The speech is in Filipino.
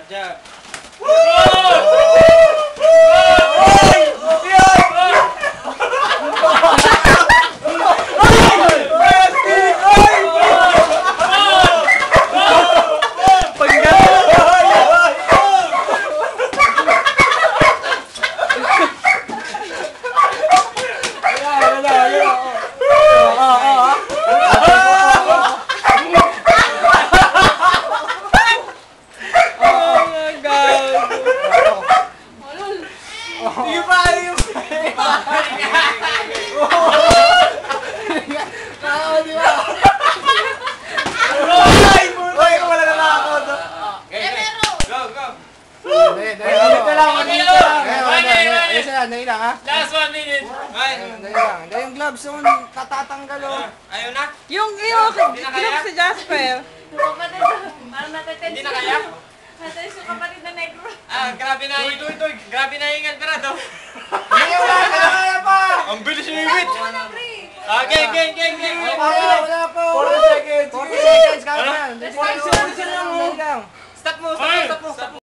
Diyan. Last 1 minute. Dahil yung gloves yun, katatanggal o. Ayaw na? Yung gloves si Jasper. Parang natetensyon. Hindi na kaya? Natetensyon kapatid na negro. Grabe na grabe na yung Alvarado. Hindi wala kaya pa! Ang bilis yung ibit. Game. Wala po! 40 seconds! 40 seconds! Kaya na yan! 40 seconds lang! Stop mo.